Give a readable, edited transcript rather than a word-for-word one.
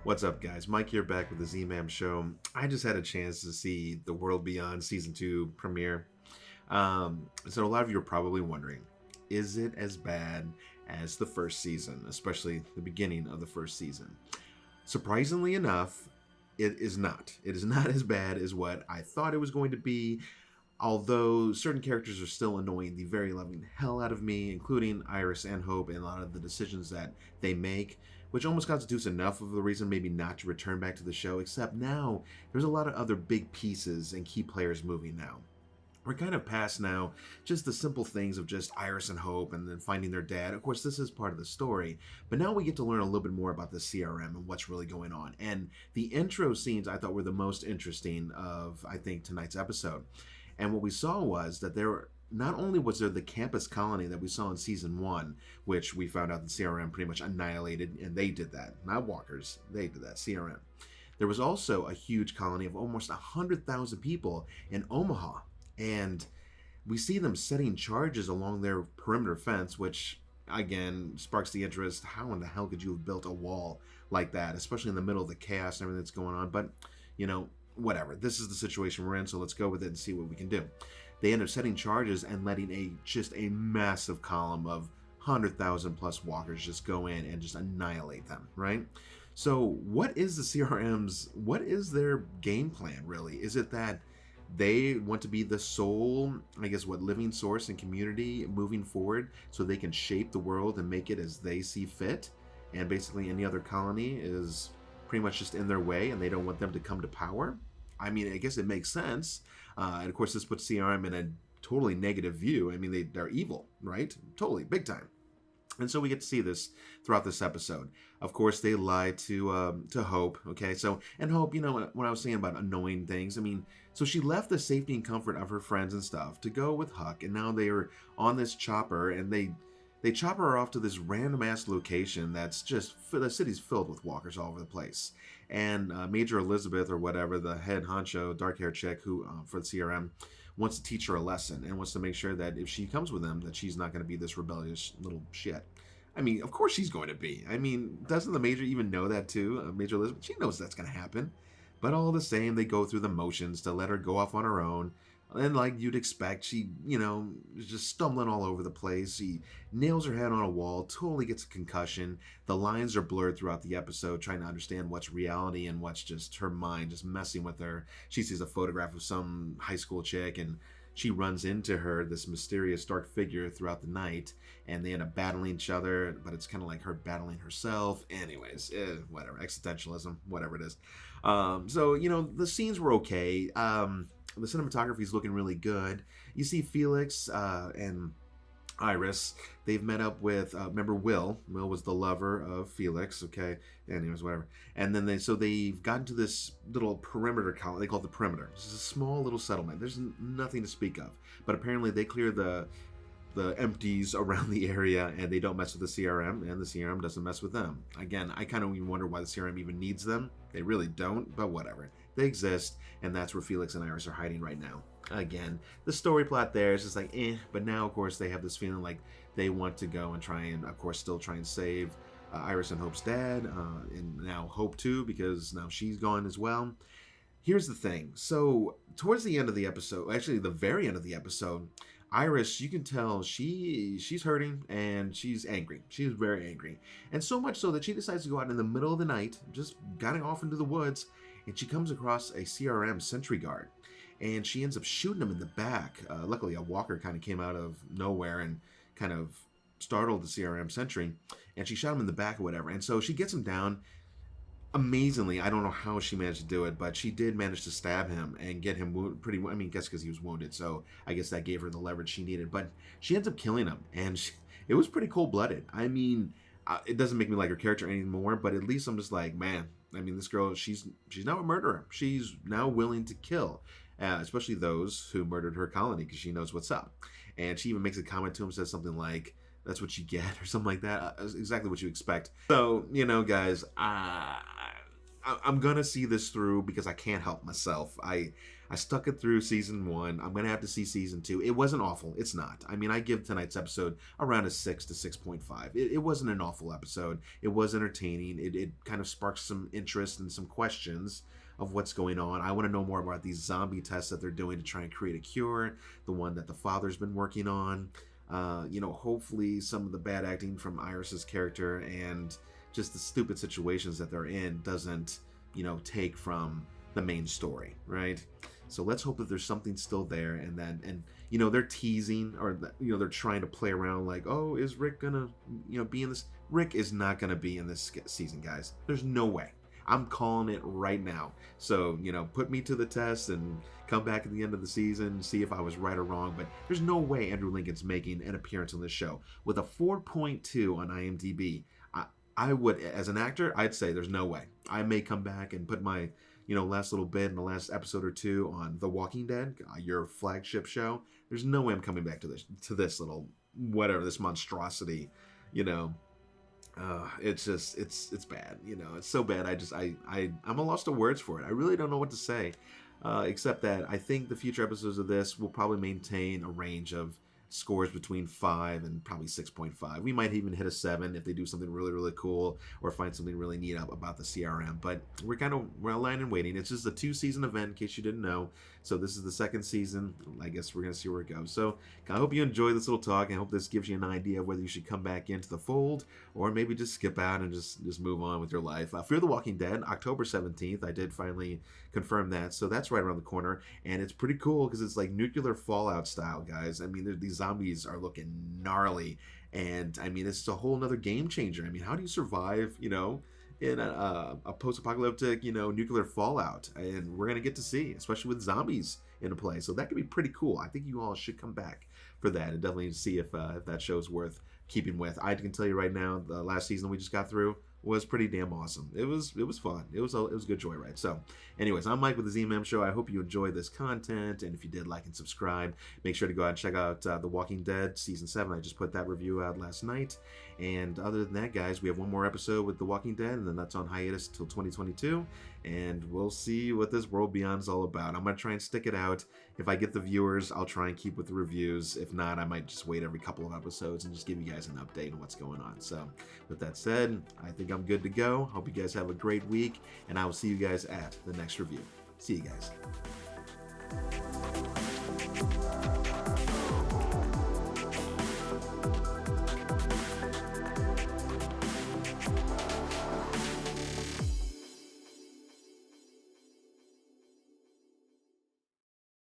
What's up, guys? Mike here, back with the Z-Man Show. I just had a chance to see The World Beyond Season 2 premiere. So a lot of you are probably wondering, is it as bad as the first season, especially the beginning of the first season? Surprisingly enough, it is not. It is not as bad as what I thought it was going to be, although certain characters are still annoying the very loving hell out of me, including Iris and Hope, and a lot of the decisions that they make, which almost constitutes enough of a reason maybe not to return back to the show, except now there's a lot of other big pieces and key players moving now. We're kind of past now just the simple things of just Iris and Hope and then finding their dad. Of course, this is part of the story, but now we get to learn a little bit more about the CRM and what's really going on. And the intro scenes I thought were the most interesting of, I think, tonight's episode. And what we saw was that not only was there the campus colony that we saw in season 1, which we found out the CRM pretty much annihilated, and they did that, not walkers, they did that, CRM. There was also a huge colony of almost 100,000 people in Omaha, and we see them setting charges along their perimeter fence, which again sparks the interest. How in the hell could you have built a wall like that, especially in the middle of the chaos and everything that's going on? But, you know, whatever. This is the situation we're in, so let's go with it and see what we can do. They end up setting charges and letting just a massive column of 100,000 plus walkers just go in and just annihilate them, right? So what is the CRM's, what is their game plan really? Is it that they want to be the sole, I guess, living source and community moving forward so they can shape the world and make it as they see fit? And basically any other colony is pretty much just in their way and they don't want them to come to power? I mean, I guess it makes sense. And of course, this puts CRM in a totally negative view. I mean, they're evil, right? Totally, big time. And so we get to see this throughout this episode. Of course, they lie to Hope, okay? So, and Hope, you know, when I was saying about annoying things, I mean, so she left the safety and comfort of her friends and stuff to go with Huck, and now they are on this chopper, and they chop her off to this random-ass location that's just, the city's filled with walkers all over the place. And Major Elizabeth, or whatever, the head honcho, dark-haired chick who, for the CRM, wants to teach her a lesson and wants to make sure that if she comes with them, that she's not going to be this rebellious little shit. I mean, of course she's going to be. I mean, doesn't the Major even know that too? Major Elizabeth, she knows that's going to happen. But all the same, they go through the motions to let her go off on her own. And like you'd expect, she, you know, is just stumbling all over the place. She nails her head on a wall, totally gets a concussion. The lines are blurred throughout the episode, trying to understand what's reality and what's just her mind just messing with her. She sees a photograph of some high school chick, and she runs into her, this mysterious dark figure, throughout the night, and they end up battling each other, but it's kind of like her battling herself. Anyways, whatever, existentialism, whatever it is. So, you know, the scenes were okay. The cinematography is looking really good. You see Felix and Iris. They've met up with, remember Will. Will was the lover of Felix, okay? Anyways, whatever. And then they've gotten to this little perimeter colony. They call it the perimeter. This is a small little settlement. There's nothing to speak of. But apparently they clear the empties around the area, and they don't mess with the CRM, and the CRM doesn't mess with them. Again, I kind of even wonder why the CRM even needs them. They really don't, but whatever. They exist, and that's where Felix and Iris are hiding right now. Again, the story plot there is just like, but now, of course, they have this feeling like they want to go and try and, of course, still try and save Iris and Hope's dad, and now Hope too, because now she's gone as well. Here's the thing. So, towards the end of the episode, actually the very end of the episode, Iris, you can tell she's hurting and she's angry. She's very angry. And so much so that she decides to go out in the middle of the night, just got off into the woods, and she comes across a CRM sentry guard. And she ends up shooting him in the back. Luckily, a walker kind of came out of nowhere and kind of startled the CRM sentry. And she shot him in the back or whatever. And so she gets him down. Amazingly, I don't know how she managed to do it, but she did manage to stab him and get him pretty, I mean, I guess because he was wounded, so I guess that gave her the leverage she needed. But she ends up killing him, and it was pretty cold-blooded. I mean, it doesn't make me like her character anymore, but at least I'm just like, man, I mean, this girl, she's now a murderer. She's now willing to kill, especially those who murdered her colony, because she knows what's up. And she even makes a comment to him, says something like, that's what you get, or something like that. Exactly what you expect. So, you know, guys, I'm gonna see this through because I can't help myself. I stuck it through season 1. I'm gonna have to see season 2. It wasn't awful. It's not. I mean, I give tonight's episode around a 6 to 6.5. It wasn't an awful episode. It was entertaining. It kind of sparks some interest and some questions of what's going on. I want to know more about these zombie tests that they're doing to try and create a cure. The one that the father's been working on. Hopefully some of the bad acting from Iris's character and just the stupid situations that they're in doesn't, take from the main story, right? So let's hope that there's something still there, and they're teasing, or they're trying to play around like, oh, is Rick gonna be in this? Rick is not gonna be in this season, guys. There's no way. I'm calling it right now. So put me to the test and come back at the end of the season, see if I was right or wrong. But there's no way Andrew Lincoln's making an appearance on this show with a 4.2 on IMDb. I would, as an actor, I'd say there's no way. I may come back and put my last little bit in the last episode or two on The Walking Dead, your flagship show. There's no way I'm coming back to this little whatever, this monstrosity. It's just it's bad. It's so bad. I'm a lost of words for it. I really don't know what to say, except that I think the future episodes of this will probably maintain a range of scores between 5 and probably 6.5. We might even hit a 7 if they do something really, really cool or find something really neat about the CRM. But we're lying and waiting. It's just a 2-season event, in case you didn't know. So this is the 2nd season. I guess we're going to see where it goes. So I hope you enjoy this little talk. I hope this gives you an idea of whether you should come back into the fold or maybe just skip out and just move on with your life. Fear the Walking Dead, October 17th. I did finally confirm that. So that's right around the corner. And it's pretty cool because it's like nuclear fallout style, guys. I mean, these zombies are looking gnarly. And I mean, it's a whole nother game changer. I mean, how do you survive, in a post-apocalyptic, nuclear fallout? And we're going to get to see, especially with zombies in play. So that could be pretty cool. I think you all should come back for that and definitely see if that show's worth keeping with. I can tell you right now, the last season we just got through was pretty damn awesome. It was fun. It was a good joyride. So anyways, I'm Mike with the Z-Man Show. I hope you enjoyed this content, and if you did, like and subscribe. Make sure to go out and check out The Walking Dead season 7. I just put that review out last night. And other than that, guys, we have one more episode with The Walking Dead, and then that's on hiatus till 2022. And we'll see what this World Beyond is all about. I'm going to try and stick it out. If I get the viewers, I'll try and keep with the reviews. If not, I might just wait every couple of episodes and just give you guys an update on what's going on. So with that said, I think I'm good to go. Hope you guys have a great week, and I will see you guys at the next review. See you guys.